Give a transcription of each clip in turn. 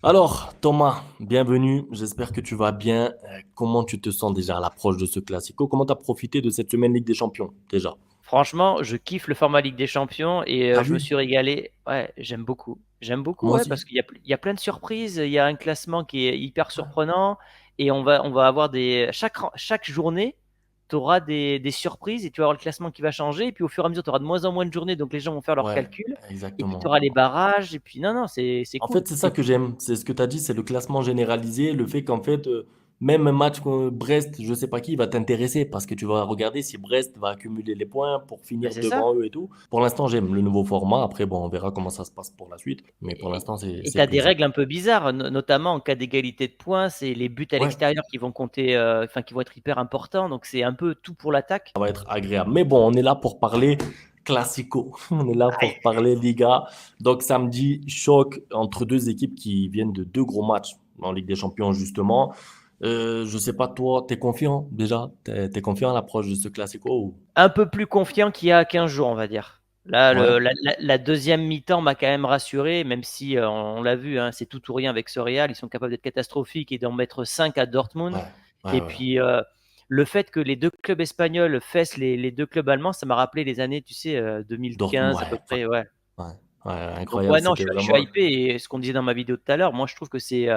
Alors, Thomas, bienvenue. J'espère que tu vas bien. Comment tu te sens déjà à l'approche de ce Classico? Comment tu as profité de cette semaine Ligue des Champions déjà? Franchement, je kiffe le format Ligue des Champions et T'as je me vu? suis régalé. Ouais, j'aime beaucoup. J'aime beaucoup, Moi ouais, parce aussi. qu'il y a plein de surprises. Il y a un classement qui est hyper surprenant et on va avoir chaque journée, tu auras des surprises et tu vas avoir le classement qui va changer. Et puis au fur et à mesure, tu auras de moins en moins de journées, donc les gens vont faire leurs Ouais, calculs. Et puis tu exactement. auras les barrages. Et puis non, non, c'est En cool. fait, c'est ça C'est que cool. j'aime. C'est ce que tu as dit, c'est le classement généralisé, le fait qu'en fait, même un match comme Brest, je sais pas qui, va t'intéresser parce que tu vas regarder si Brest va accumuler les points pour Ben, finir c'est ça. devant eux et tout. Pour l'instant, j'aime le nouveau format. Après, bon, on verra comment ça se passe pour la suite. Mais pour Et l'instant, c'est tu as des plaisant. règles un peu bizarres, notamment en cas d'égalité de points, c'est les buts à Ouais. l'extérieur qui vont compter, enfin qui vont être hyper importants. Donc c'est un peu tout pour l'attaque. Ça va être agréable. Mais bon, on est là pour parler classico. On est là pour parler Liga. Donc samedi, choc entre deux équipes qui viennent de deux gros matchs en Ligue des Champions, justement. Je sais pas, toi, t'es confiant déjà? T'es confiant à l'approche de ce classico ou... Un peu plus confiant qu'il y a 15 jours, on va dire. Là, Ouais, la deuxième mi-temps m'a quand même rassuré, même si on l'a vu, hein, c'est tout ou rien avec ce Real. Ils sont capables d'être catastrophiques et d'en mettre 5 à Dortmund. ouais, ouais, Et ouais. puis, le fait que les deux clubs espagnols fessent les deux clubs allemands, ça m'a rappelé les années, tu sais, Dortmund, 2015 à peu ouais, près. Ouais. ouais, ouais, Donc, incroyable. ouais, non, C'était je suis vraiment. hypé. Et ce qu'on disait dans ma vidéo tout à l'heure, moi, je trouve que c'est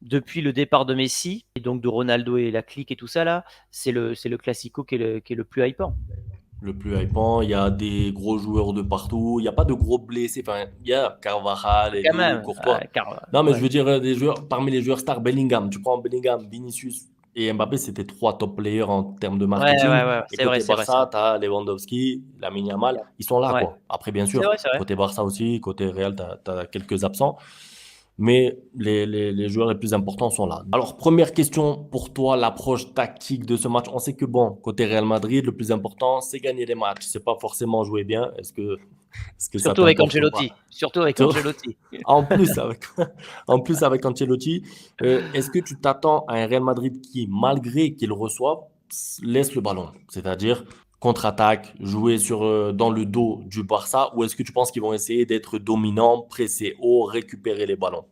depuis le départ de Messi, et donc de Ronaldo et la clique et tout ça, là, c'est le Classico qui est le plus hypant. Le plus hypant, il y a des gros joueurs de partout, il n'y a pas de gros blessés. Enfin, il y a Carvajal et Quand tout, même, Courtois. car, Non, mais je ouais. veux dire, des joueurs, parmi les joueurs stars, Bellingham, tu prends Bellingham, Vinicius et Mbappé, c'était trois top players en termes de Ouais, ouais, marketing. ouais, Et c'est vrai, côté c'est vrai, c'est Barça, vrai. tu as Lewandowski, Lamine Yamal, ils sont là, Ouais, quoi. Après, bien c'est sûr, vrai, c'est vrai. côté Barça aussi, côté Real, tu as quelques absents. Mais les joueurs les plus importants sont là. Alors, première question pour toi, l'approche tactique de ce match. On sait que, bon, côté Real Madrid, le plus important, c'est gagner les matchs. C'est pas forcément jouer bien. Est-ce que ça Surtout avec t'importe ou pas? Ancelotti. Surtout avec Tu vois. Ancelotti. En plus, avec, en plus, avec Ancelotti, est-ce que tu t'attends à un Real Madrid qui, malgré qu'il reçoive, laisse le ballon? C'est-à-dire contre-attaque, jouer dans le dos du Barça, ou est-ce que tu penses qu'ils vont essayer d'être dominants, presser haut, récupérer les ballons?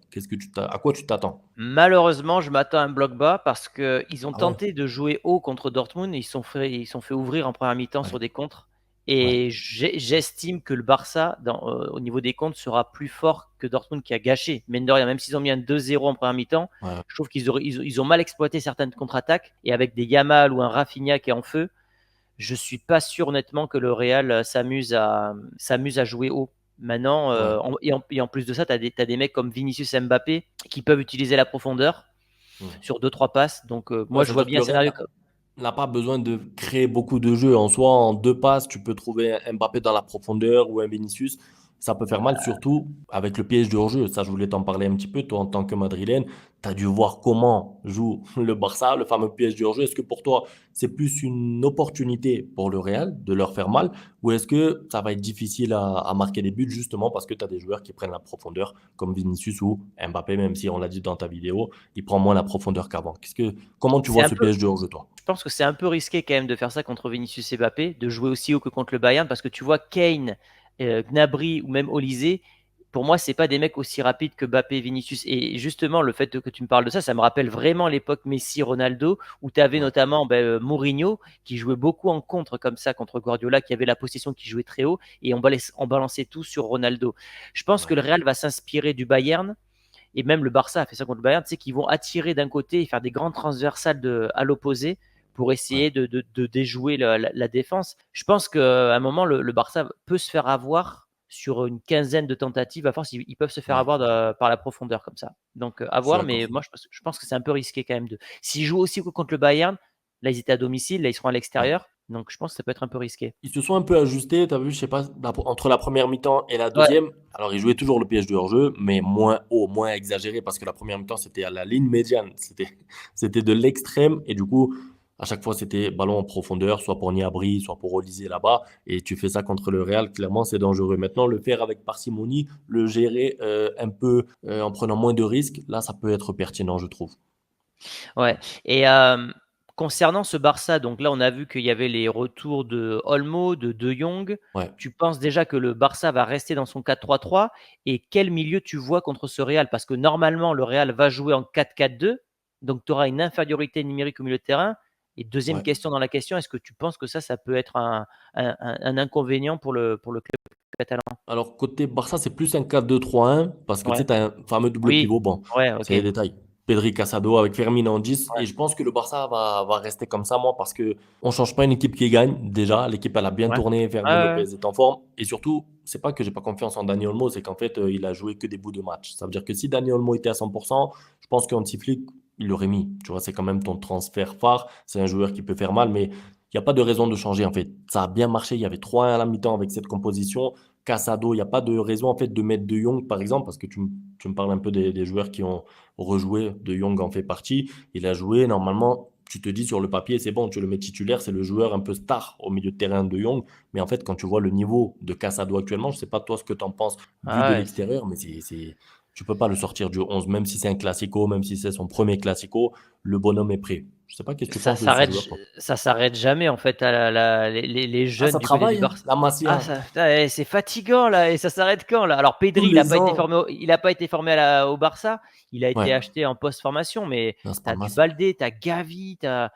À quoi tu t'attends? Malheureusement, je m'attends à un bloc bas parce qu'ils ont Ah ouais? tenté de jouer haut contre Dortmund et ils sont fait ouvrir en première mi-temps Ouais, sur des contres. ouais, Et j'estime que le Barça, au niveau des contres, sera plus fort que Dortmund qui a gâché. Mine de rien, même s'ils ont mis un 2-0 en première mi-temps, ouais. je trouve qu'ils ont mal exploité certaines contre-attaques. Et avec des Yamal ou un Rafinha qui est en feu, je suis pas sûr honnêtement que le Real s'amuse à jouer haut. Maintenant, Ouais. et en plus de ça, tu as des mecs comme Vinicius et Mbappé qui peuvent utiliser la profondeur Hmm. sur deux trois passes. Donc, Ouais, moi, je vois c'est-à-dire que bien un le Real scénario comme. n'a pas besoin de créer beaucoup de jeux. En soi, en deux passes, tu peux trouver un Mbappé dans la profondeur ou un Vinicius. Ça peut faire mal, surtout avec le piège de hors-jeu. Ça, je voulais t'en parler un petit peu. Toi, en tant que Madrilène, tu as dû voir comment joue le Barça, le fameux piège de hors-jeu. Est-ce que pour toi, c'est plus une opportunité pour le Real de leur faire mal ou est-ce que ça va être difficile à marquer des buts justement parce que tu as des joueurs qui prennent la profondeur comme Vinicius ou Mbappé, même si on l'a dit dans ta vidéo, il prend moins la profondeur qu'avant. Comment tu C'est vois un ce peu, piège de hors-jeu, toi? je pense que c'est un peu risqué quand même de faire ça contre Vinicius et Mbappé, de jouer aussi haut que contre le Bayern, parce que tu vois Kane, Gnabry ou même Olysée, pour moi, c'est pas des mecs aussi rapides que Mbappé et Vinicius. Et justement, le fait que tu me parles de ça, ça me rappelle vraiment l'époque Messi-Ronaldo, où tu avais Ouais, notamment Mourinho, qui jouait beaucoup en contre comme ça, contre Guardiola, qui avait la possession, qui jouait très haut, et on balançait tout sur Ronaldo. Je pense que ouais, le Real va s'inspirer du Bayern, et même le Barça a fait ça contre le Bayern, tu sais, qu'ils vont attirer d'un côté et faire des grandes transversales à l'opposé pour ouais. essayer de déjouer la défense. Je pense qu'à un moment, le Barça peut se faire avoir sur une quinzaine de tentatives. À force, ils peuvent se faire Ouais, avoir par la profondeur comme ça. Donc, à je suis voir, mais d'accord. moi, je pense que c'est un peu risqué quand même. S'ils jouent aussi contre le Bayern, là, ils étaient à domicile, là, ils seront à Ouais. l'extérieur. Donc, je pense que ça peut être un peu risqué. Ils se sont un peu ajustés, tu as vu, je sais pas, entre la première mi-temps et la Ouais, deuxième. Alors, ils jouaient toujours le piège de hors-jeu, mais moins haut, moins exagéré, parce que la première mi-temps, c'était à la ligne médiane. C'était de l'extrême, et du coup, à chaque fois, c'était ballon en profondeur, soit pour Niabri, soit pour Olysée là-bas. Et tu fais ça contre le Real, clairement, c'est dangereux. Maintenant, le faire avec parcimonie, le gérer un peu en prenant moins de risques, là, ça peut être pertinent, je trouve. ouais. Et concernant ce Barça, donc là, on a vu qu'il y avait les retours de Olmo, de Jong. Ouais. Tu penses déjà que le Barça va rester dans son 4-3-3 et quel milieu tu vois contre ce Real? Parce que normalement, le Real va jouer en 4-4-2, donc tu auras une infériorité numérique au milieu de terrain. Et deuxième Ouais. question dans la question, est-ce que tu penses que ça peut être un inconvénient pour le club catalan? Alors, côté Barça, c'est plus un 4-2-3-1 parce que tu Ouais. sais, tu as un fameux double Oui. pivot. Bon, Ouais, c'est ok. les détails. Pedri Casado avec Fermin en 10. Ouais. Et je pense que le Barça va rester comme ça, moi, parce que on change pas une équipe qui gagne. Déjà, l'équipe, elle a bien Ouais. tourné. Ouais, Fermin ouais. Lopez est en forme. Et surtout, c'est pas que j'ai pas confiance en Dani Olmo, c'est qu'en fait, il a joué que des bouts de match. Ça veut dire que si Dani Olmo était à 100%, je pense qu'Hansi Flick, il l'aurait mis. Tu vois, c'est quand même ton transfert phare. C'est un joueur qui peut faire mal, mais il n'y a pas de raison de changer, en fait. Ça a bien marché. Il y avait 3-1 à la mi-temps avec cette composition. Casado, il n'y a pas de raison en fait de mettre De Jong par exemple, parce que tu me parles un peu des joueurs qui ont rejoué. De Jong en fait partie. Il a joué normalement. Tu te dis sur le papier, c'est bon, tu le mets titulaire, c'est le joueur un peu star au milieu de terrain de Jong. Mais en fait, quand tu vois le niveau de Casado actuellement, je ne sais pas toi ce que tu en penses vu Ah de ouais. l'extérieur, mais tu peux pas le sortir du 11, même si c'est un classico, même si c'est son premier classico, le bonhomme est prêt. Je sais pas qu'est-ce que tu Ça penses de ce s'arrête, joueur, toi. ça s'arrête jamais en fait à les Ah, jeunes ça du côté du travaille, hein, Barça. la Ah Masia, ça, putain, c'est fatigant là et ça s'arrête quand là? Alors tous Pedri, les ans. il a pas été formé au Barça, il a Ouais, été acheté en post-formation, mais non, c'est tu pas as le du Masia. Balde, tu as Gavi, tu as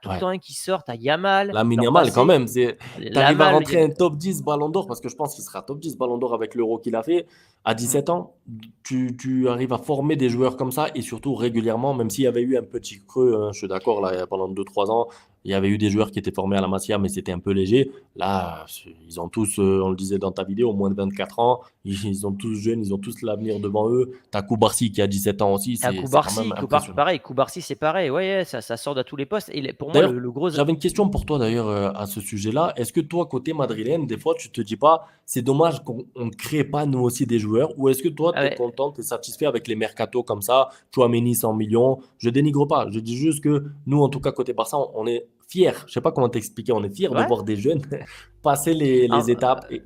tout le Ouais. temps un qui sort, tu as Yamal, Lamine l'an Yamal, quand passé, même, t'arrives à Lamal, rentrer un top 10 Ballon d'Or, parce que je pense qu'il sera top 10 Ballon d'Or avec l'Euro qu'il a fait. À mmh, 17 ans, tu arrives à former des joueurs comme ça, et surtout régulièrement, même s'il y avait eu un petit creux, hein, je suis d'accord, là, pendant 2 3 ans, il y avait eu des joueurs qui étaient formés à la Masia, mais c'était un peu léger. Là, ils ont tous, on le disait dans ta vidéo, moins de 24 ans, ils sont tous jeunes, ils ont tous l'avenir devant eux. T'as Koubarsi qui a 17 ans aussi, tu as c'est quand même impressionnant. Pareil, Koubarsi c'est pareil, ouais, ouais, ça sort de tous les postes et pour moi D'ailleurs, le gros j'avais une question pour toi d'ailleurs à ce sujet-là. Est-ce que toi, côté madrilène, des fois, tu te dis pas, c'est dommage qu'on ne crée pas nous aussi des joueurs, ou est-ce que toi, ah tu es ouais, content, tu es satisfait avec les mercatos comme ça, Tchouaméni 100 millions? Je dénigre pas, je dis juste que nous, en tout cas, côté Barça, on est fiers. Je sais pas comment t'expliquer, on est fiers de ouais. voir des jeunes passer les En étapes. Et...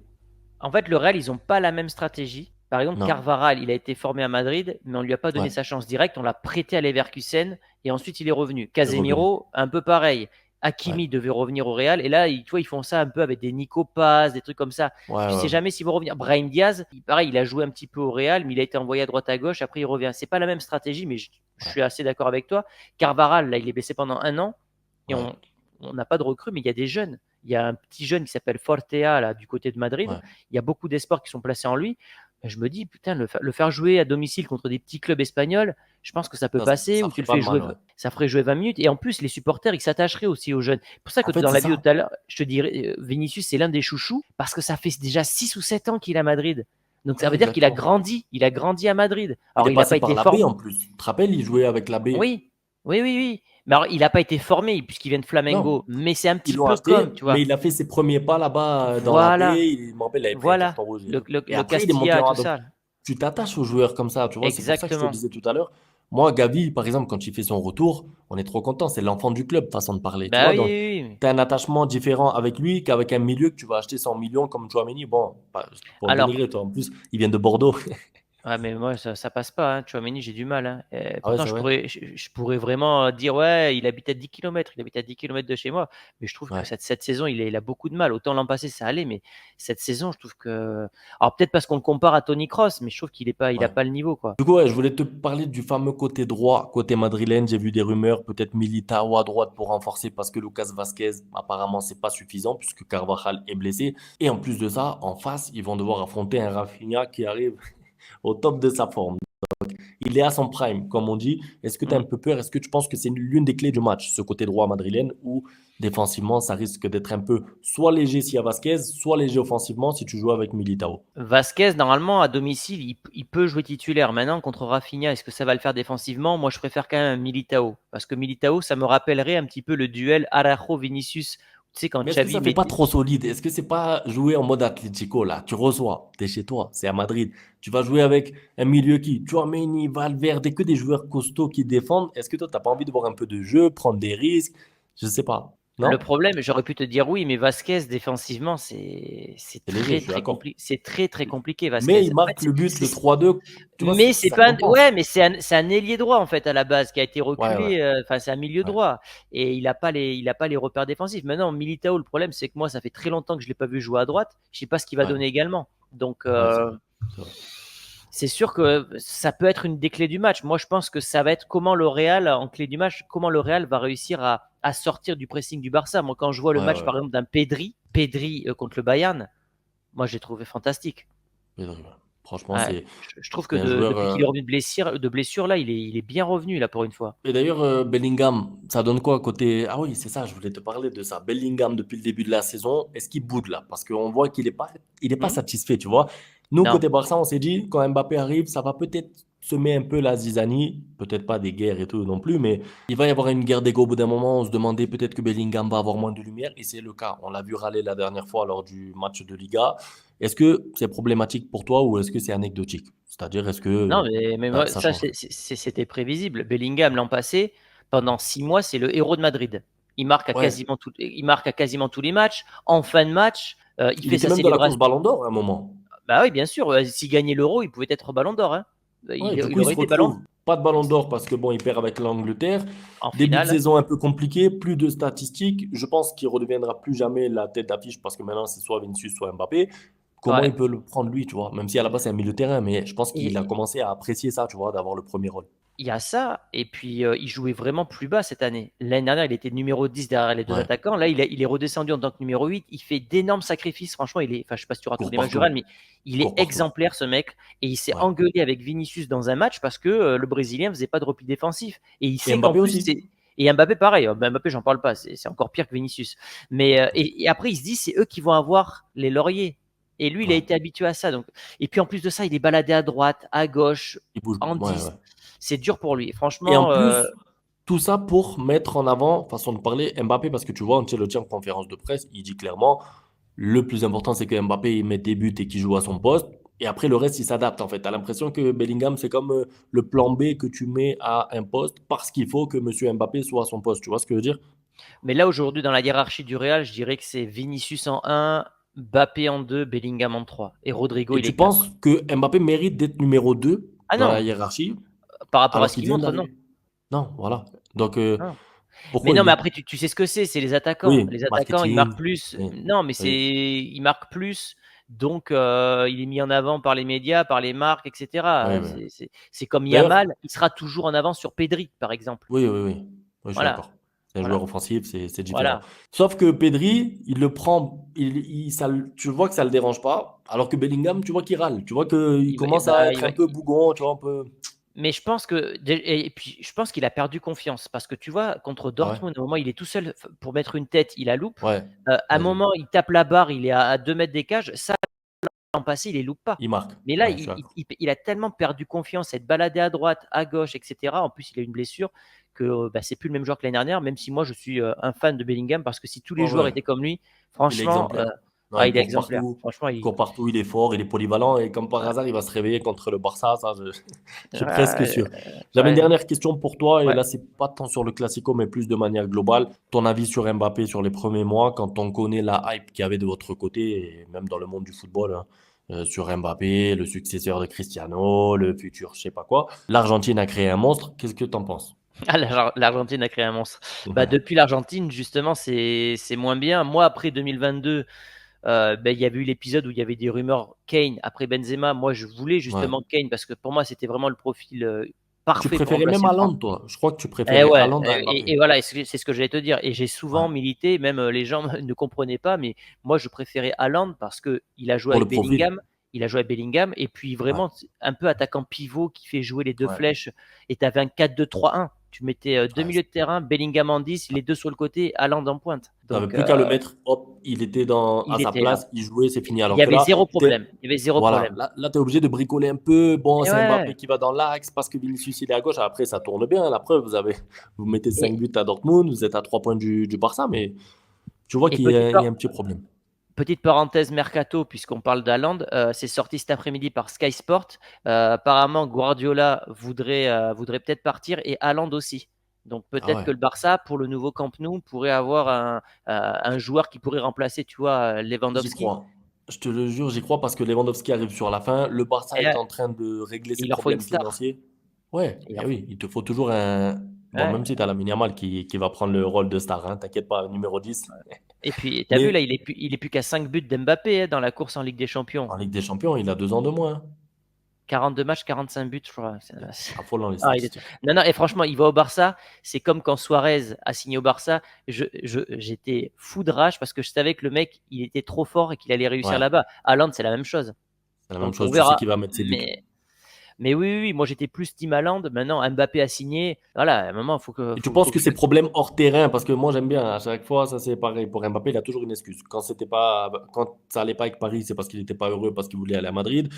En fait, le Real, ils n'ont pas la même stratégie. Par exemple, Non, Carvaral, il a été formé à Madrid, mais on ne lui a pas donné ouais, sa chance directe. On l'a prêté à Leverkusen et ensuite il est revenu. c'est revenu. Casemiro, un peu pareil. Ouais, Hakimi devait revenir au Real et là, tu vois, ils font ça un peu avec des Nico Paz, des trucs comme ça. ouais, Tu sais ouais, jamais s'ils vont revenir. Brahim Diaz, pareil, il a joué un petit peu au Real, mais il a été envoyé à droite à gauche. Après, il revient. C'est pas la même stratégie, mais je ouais, suis assez d'accord avec toi. Carvaral, là, il est blessé pendant un an et ouais, on n'a pas de recrue, mais il y a des jeunes. Il y a un petit jeune qui s'appelle Fortea, là, du côté de Madrid. ouais. Il y a beaucoup d'espoirs qui sont placés en lui. Je me dis, putain, le faire jouer à domicile contre des petits clubs espagnols, je pense que ça peut passer, Ça ou tu ferait le pas fais de jouer, mal, ouais. ça ferait jouer 20 minutes. Et en plus, les supporters, ils s'attacheraient aussi aux jeunes. C'est pour ça En que fait, dans c'est la vidéo ça. tout à l'heure, je te dirais, Vinicius, c'est l'un des chouchous, parce que ça fait déjà 6 ou 7 ans qu'il est à Madrid. Donc ça Ouais, veut dire exactement. il a grandi à Madrid. Il Alors est il n'a pas passé été par la B formé. en plus. Tu te rappelles, il jouait avec la B. Oui, oui, oui, oui. Mais alors, il n'a pas été formé puisqu'il vient de Non, Flamengo. Mais c'est un ils petit l'ont peu acheté, comme, tu vois. mais il a fait ses premiers pas là-bas dans la baie. Voilà, Il me rappelle, il avait pris un voilà. carton rouge et Le, tout. le, Et le après, il est monté Castilla, en A. tout Donc, ça. tu t'attaches aux joueurs comme ça, tu vois. C'est pour ça que je te Exactement. disais tout à l'heure. Moi, Gavi, par exemple, quand il fait son retour, on est trop content. C'est l'enfant du club, façon de parler, tu Bah vois. oui, Donc, oui, oui. tu as un attachement différent avec lui qu'avec un milieu que tu vas acheter 100 millions comme Chouameni. Bon, pas, pour le Alors, dénigrer, toi. En plus, il vient de Bordeaux. ouais, mais moi, ça passe pas, hein. Tchouaméni, j'ai du mal, hein. Ah ouais, Pourtant, c'est vrai? je pourrais vraiment dire, ouais, il habite à 10 kilomètres, il habite à 10 kilomètres de chez moi. Mais je trouve que Ouais, cette saison, il a beaucoup de mal. Autant l'an passé, ça allait, mais cette saison, je trouve que. Alors, peut-être parce qu'on le compare à Tony Cross, mais je trouve il a ouais. pas le niveau, quoi. Du coup, ouais, je voulais te parler du fameux côté droit, côté madrilène. J'ai vu des rumeurs, peut-être Militao à droite pour renforcer parce que Lucas Vasquez, apparemment, c'est pas suffisant puisque Carvajal est blessé. Et en plus de ça, en face, ils vont devoir affronter un Rafinha qui arrive au top de sa forme. Il est à son prime, comme on dit. Est-ce que tu as un Mm. peu peur? Est-ce que tu penses que c'est l'une des clés du match, ce côté droit madrilène, où défensivement, ça risque d'être un peu soit léger s'il y a Vasquez, soit léger offensivement si tu joues avec Militao? Vasquez, normalement, à domicile, il peut jouer titulaire. Maintenant, contre Rafinha, est-ce que ça va le faire défensivement? Moi, je préfère quand même Militao. Parce que Militao, ça me rappellerait un petit peu le duel Araujo-Vinicius. Tu sais, quand Mais est-ce que Xavi ça fait pas mettait. trop solide? Est-ce que c'est pas jouer en mode Atlético là? Tu reçois, t'es chez toi, c'est à Madrid. Tu vas jouer avec un milieu qui, Tchouaméni, Valverde, que des joueurs costauds qui défendent. Est-ce que toi, t'as pas envie de voir un peu de jeu, prendre des risques? Je sais pas. Le Non? problème, j'aurais pu te dire oui, mais Vasquez défensivement, c'est C'est léger, très je suis très d'accord. compliqué. C'est très très compliqué Mais Vasquez. il En fait, marque le but, le c'est- 3-2, tu vois, mais c'est ça pas ouais, compense. mais c'est un ailier droit en fait à la base qui a été Ouais, ouais, reculé. Enfin, c'est un milieu ouais, droit et il a pas les repères défensifs. Maintenant, Militao, le problème c'est que moi, ça fait très longtemps que je l'ai pas vu jouer à droite. Je sais pas ce qu'il va ouais, donner également. Donc ouais, c'est vrai. C'est vrai. c'est sûr que ça peut être une des clés du match. Moi, je pense que ça va être comment le Real, en clé du match, comment le Real va réussir à sortir du pressing du Barça. Moi, quand je vois le Ouais, match, ouais, par ouais. exemple, d'un Pedri contre le Bayern, moi, j'ai trouvé fantastique. Pedri, ouais. Franchement, Ouais, je trouve que c'est un joueur. depuis qu'il est revenu de blessure, là, il est bien revenu, là, pour une fois. Et d'ailleurs, Bellingham, ça donne quoi côté. Ah oui, c'est ça, je voulais te parler de ça. Bellingham, depuis le début de la saison, est-ce qu'il boude là? Parce qu'on voit qu'il est pas Hmm. satisfait, tu vois. Nous, Non. côté Barça, on s'est dit, quand Mbappé arrive, ça va peut-être semer un peu la zizanie. Peut-être pas des guerres et tout non plus, mais il va y avoir une guerre d'ego au bout d'un moment. On se demandait peut-être que Bellingham va avoir moins de lumière, et c'est le cas. On l'a vu râler la dernière fois lors du match de Liga. Est-ce que c'est problématique pour toi ou est-ce que c'est anecdotique? C'est-à-dire, est-ce que Non, mais ça, moi, ça ça, change rien? c'était prévisible. Bellingham, l'an passé, pendant 6 mois, c'est le héros de Madrid. Ouais, Il marque à quasiment tous les matchs. En fin de match, il il fait était sa même dans la course célébration. Ballon d'Or à un moment. Bah oui, bien sûr. S'il gagnait l'Euro, il pouvait être Ballon d'Or, hein. Ouais, Il, du coup, il il aurait se été Ballon retrouve pas de ballon d'or parce que bon, il perd avec l'Angleterre. en Début de finale. saison un peu compliqué, plus de statistiques. Je pense qu'il redeviendra plus jamais la tête d'affiche parce que maintenant, c'est soit Vinicius, soit Mbappé. Comment Ouais. il peut le prendre lui, tu vois? Même si à la base, c'est un milieu de terrain, mais je pense qu'il a Et commencé à apprécier ça, tu vois, d'avoir le premier rôle. il y a ça. Et puis, il jouait vraiment plus bas cette année. L'année dernière, il était numéro 10 derrière les deux Ouais, attaquants. Là, il est redescendu en tant que numéro 8. Il fait d'énormes sacrifices. Franchement, enfin, je sais pas si tu auras tous court les matchs du Real, partout. mais il est Court partout. exemplaire, ce mec. Et il s'est Ouais. engueulé avec Vinicius dans un match parce que le Brésilien faisait pas de repli défensif. Et il Et sait qu'en Mbappé plus, aussi. Et Mbappé, pareil. Mbappé, j'en parle pas. C'est encore pire que Vinicius. Mais, et après, il se dit, c'est eux qui vont avoir les lauriers. Et lui, il a Ouais. été habitué à ça. Donc, et puis, en plus de ça, il est baladé à droite, à gauche, Il bouge. en Ouais, ouais. 10. C'est dur pour lui. Et en Franchement, plus, tout ça pour mettre en avant, façon de parler, Mbappé, parce que tu vois, Ancelotti en conférence de presse, il dit clairement, le plus important, c'est que Mbappé il mette des buts et qu'il joue à son poste. Et après, le reste, il s'adapte en fait. Tu as l'impression que Bellingham, c'est comme le plan B que tu mets à un poste parce qu'il faut que Monsieur Mbappé soit à son poste. Tu vois ce que je veux dire? mais là, aujourd'hui, dans la hiérarchie du Real, je dirais que c'est Vinicius en 1, Mbappé en 2, Bellingham en 3. Et Rodrigo, Et il tu est penses 4. que Mbappé mérite d'être numéro 2 Ah dans la non, hiérarchie par rapport à alors ce qu'il qu'il vient montre, non. d'arriver? Non, voilà. Donc, Non. Mais pourquoi non, il mais est. après, tu sais ce que c'est les attaquants. Oui, Les attaquants, ils marquent marketing. plus. Oui, Non, mais oui, ils marquent plus. Donc, il est mis en avant par les médias, par les marques, oui, etc. oui. C'est comme D'ailleurs, Yamal, il sera toujours en avant sur Pedri, par exemple. oui, oui, oui. Oui, je suis Voilà, d'accord. C'est un joueur voilà, offensif, c'est différent. voilà. Sauf que Pedri, il le prend, tu vois que ça le dérange pas, alors que Bellingham, tu vois qu'il râle. Tu vois qu'il commence à Bah, être un peu bougon, tu vois, un peu. mais je pense que et puis je pense qu'il a perdu confiance parce que tu vois contre Ah ouais? Dortmund, à un moment il est tout seul pour mettre une tête, il la loupe. Ouais, À un ouais, j'ai vu. moment il tape la barre, il est à 2 mètres des cages. Ça, l'an passé, il les loupe pas. Il marque. Mais là, Ouais, je suis d'accord. il a tellement perdu confiance, être baladé à droite, à gauche, etc. En plus, il a une blessure que bah, c'est plus le même joueur que l'année dernière. Même si moi je suis un fan de Bellingham parce que si tous les Ouais, joueurs ouais. étaient comme lui, Il est franchement, exemplaire. Non, ouais, il est exemplaire. Franchement, il court partout, il est fort, il est polyvalent et comme par ouais, hasard, il va se réveiller contre le Barça. Ça, je suis presque ouais, sûr. J'avais une ouais, dernière question pour toi et ouais. là, c'est pas tant sur le Classico, mais plus de manière globale. Ton avis sur Mbappé sur les premiers mois, quand on connaît la hype qu'il y avait de votre côté et même dans le monde du football, hein, sur Mbappé, le successeur de Cristiano, le futur, je sais pas quoi. L'Argentine a créé un monstre. Qu'est-ce que t'en penses? Ah, l'Argentine a créé un monstre. Bah, Ouais, depuis l'Argentine, justement, c'est moins bien. Moi, après 2022, il y avait eu l'épisode où il y avait des rumeurs Kane après Benzema. Moi, je voulais ouais. justement Kane parce que pour moi, c'était vraiment le profil Tu parfait pour préférais même remplacer le France. Haaland, toi. Je crois que tu Et préférais ouais, Haaland à et Mbappé. voilà, et c'est ce que j'allais te dire. Et j'ai Ouais. souvent milité, même les gens ne comprenaient pas, mais moi, je préférais Haaland parce que il a joué Pour le avec profil. Bellingham. Il a joué avec Bellingham, et puis Ouais, vraiment, un peu attaquant pivot qui fait jouer les deux ouais, flèches. Et tu avais un 4-2-3-1. Tu mettais deux ouais. milieux de terrain, Bellingham en 10, les deux sur le côté, Haaland en pointe. T'avais Donc, plus qu'à le mettre, hop, il était à il sa était là. place, il jouait, c'est fini. Il Alors y que avait là, zéro problème. Il y avait zéro voilà, problème. là, t'es obligé de bricoler un peu. Bon, Et c'est ouais. Mbappé qui va dans l'axe parce que Vinicius, il est à gauche. Après, ça tourne bien. La preuve, vous mettez 5 Et, buts à Dortmund, vous êtes à 3 points du Barça, mais tu vois et qu'il y petite, a, il y a un petit problème. Petite parenthèse mercato, puisqu'on parle d'Haaland, c'est sorti cet après-midi par Sky Sport. Apparemment, Guardiola voudrait peut-être partir et Haaland aussi. Donc Ah peut-être ouais. que le Barça, pour le nouveau Camp Nou, pourrait avoir un joueur qui pourrait remplacer, tu vois, J'y Lewandowski. crois. Je te le jure, j'y crois parce que Lewandowski arrive sur la fin. Le Barça Et est là, en train de régler ses il leur faut une problèmes star. financiers. Ouais, Il et leur faut- oui, il te faut toujours un. Bon, ouais. même si tu as Lamine Yamal qui va prendre le rôle de star, hein, t'inquiète pas, numéro 10. Et puis, tu as vu, là, Mais il est plus qu'à 5 buts d'Mbappé, hein, dans la course en Ligue des Champions. en Ligue des Champions, il a 2 ans de moins. 42 matchs, 45 buts, je crois. C'est affolant les Ah, il est... statistiques. Non, non, et franchement, il va au Barça. C'est comme quand Suarez a signé au Barça. J'étais fou de rage parce que je savais que le mec, il était trop fort et qu'il allait réussir Ouais, là-bas. Haaland, c'est la même chose. c'est la même Donc, on chose. Tu sais verra. qui va mettre ses buts. Mais oui, oui, oui, moi, j'étais plus team Haaland. Maintenant, Mbappé a signé. Voilà, à un moment, Et tu penses faut que que c'est problème hors terrain? Parce que moi, j'aime bien, à chaque fois, ça c'est pareil. Pour Mbappé, il a toujours une excuse. Quand ça allait pas avec Paris, c'est parce qu'il n'était pas heureux, parce qu'il voulait aller à Madrid.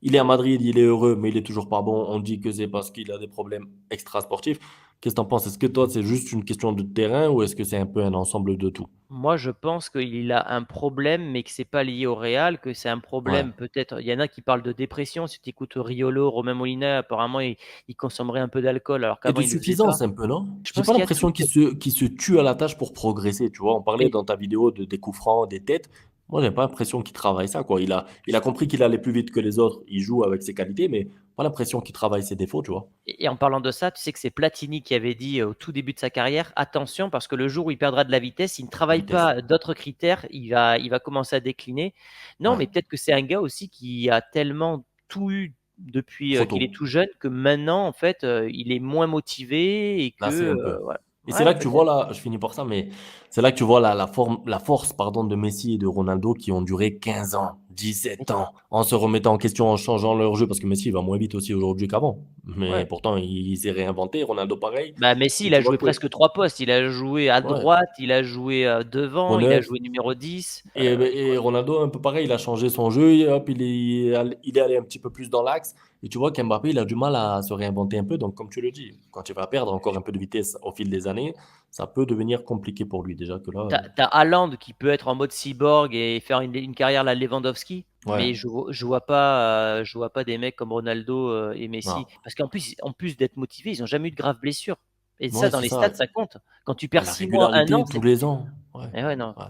Il est à Madrid, il est heureux, mais il est toujours pas bon. On dit que c'est parce qu'il a des problèmes extra-sportifs. Qu'est-ce que t'en penses? Est-ce que toi, c'est juste une question de terrain ou est-ce que c'est un peu un ensemble de tout? Moi, je pense qu'il a un problème, mais que c'est pas lié au Real, que c'est un Ouais. problème peut-être. Il y en a qui parlent de dépression. Si tu écoutes Riolo, Romain Molina, apparemment, il consommerait un peu d'alcool, alors Et qu'avant, de il le faisait pas. suffisance un peu, non? Je J'ai pense pas qu'il y a tout. l'impression qu'il se tue à la tâche pour progresser, tu vois. On parlait Et, dans ta vidéo des coups francs, des têtes. Moi, j'ai pas l'impression qu'il travaille ça, quoi. Il a compris qu'il allait plus vite que les autres. Il joue avec ses qualités, mais pas l'impression qu'il travaille ses défauts, tu vois. et en parlant de ça, tu sais que c'est Platini qui avait dit au tout début de sa carrière, attention, parce que le jour où il perdra de la vitesse, il ne La travaille vitesse. pas d'autres critères, il va commencer à décliner. Non, Ouais. mais peut-être que c'est un gars aussi qui a tellement tout eu depuis Trop qu'il est tôt. tout jeune que maintenant, en fait, il est moins motivé et que, Là, c'est un peu. voilà. Et c'est Ouais, là que tu vois, peut-être. là, je finis par ça, mais c'est là que tu vois la force, pardon, de Messi et de Ronaldo qui ont duré 15 ans, 17 ans, en se remettant en question, en changeant leur jeu, parce que Messi il va moins vite aussi aujourd'hui qu'avant. Mais Ouais. pourtant, il s'est réinventé, Ronaldo pareil. Bah, Messi, Et il a tu vois joué que, presque trois postes. Il a joué à ouais, droite, il a joué devant, il a honnête. joué numéro 10. Et Ronaldo, un peu pareil, il a changé son jeu, et hop, il est allé un petit peu plus dans l'axe. Et tu vois qu'Mbappé, il a du mal à se réinventer un peu. Donc, comme tu le dis, quand il va perdre encore un peu de vitesse au fil des années, ça peut devenir compliqué pour lui. Déjà que là, T'as Haaland qui peut être en mode cyborg et faire une carrière à la Lewandowski, ouais, mais je vois pas des mecs comme Ronaldo et Messi, non. parce en plus d'être motivés, ils ont jamais eu de graves blessures. Et ça, Ouais, dans c'est les ça. stats, ça compte. Quand tu Ouais, perds la 6 mois, un régularité an, tous c'est les compliqué. ans. Ouais, Eh ouais, non. ouais,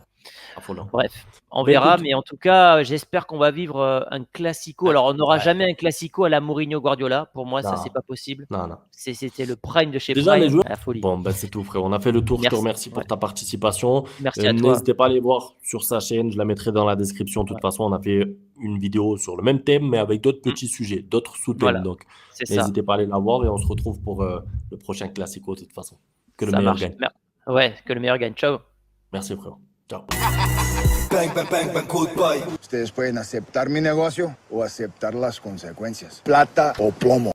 affolant. Bref, on Ben verra, écoute, mais en tout cas, j'espère qu'on va vivre un classico. Alors, on n'aura ouais, jamais un classico à la Mourinho Guardiola. Pour moi, ça, c'est non, pas possible. non, non. C'était le prime de chez Déjà, les prime, joueurs. la folie. Bon, ben c'est tout, frère. On a fait le tour. Je te Merci, remercie ouais. pour ta participation. Merci à toi. N'hésitez pas à aller voir sur sa chaîne. Je la mettrai dans la description. De toute Ouais. façon, on a fait une vidéo sur le même thème, mais avec d'autres Mm. petits sujets, d'autres sous-thèmes. Voilà, Donc, c'est ça. n'hésitez pas à aller la voir et on se retrouve pour le prochain Classico, de toute façon. Que le Ça meilleur marche. gagne. Ouais, que le meilleur gagne. Ciao. Merci, frère. Ciao. Bang, bang, bang, bang, goodbye. Ustedes pueden aceptar mi negocio o aceptar las consecuencias. Plata o plomo.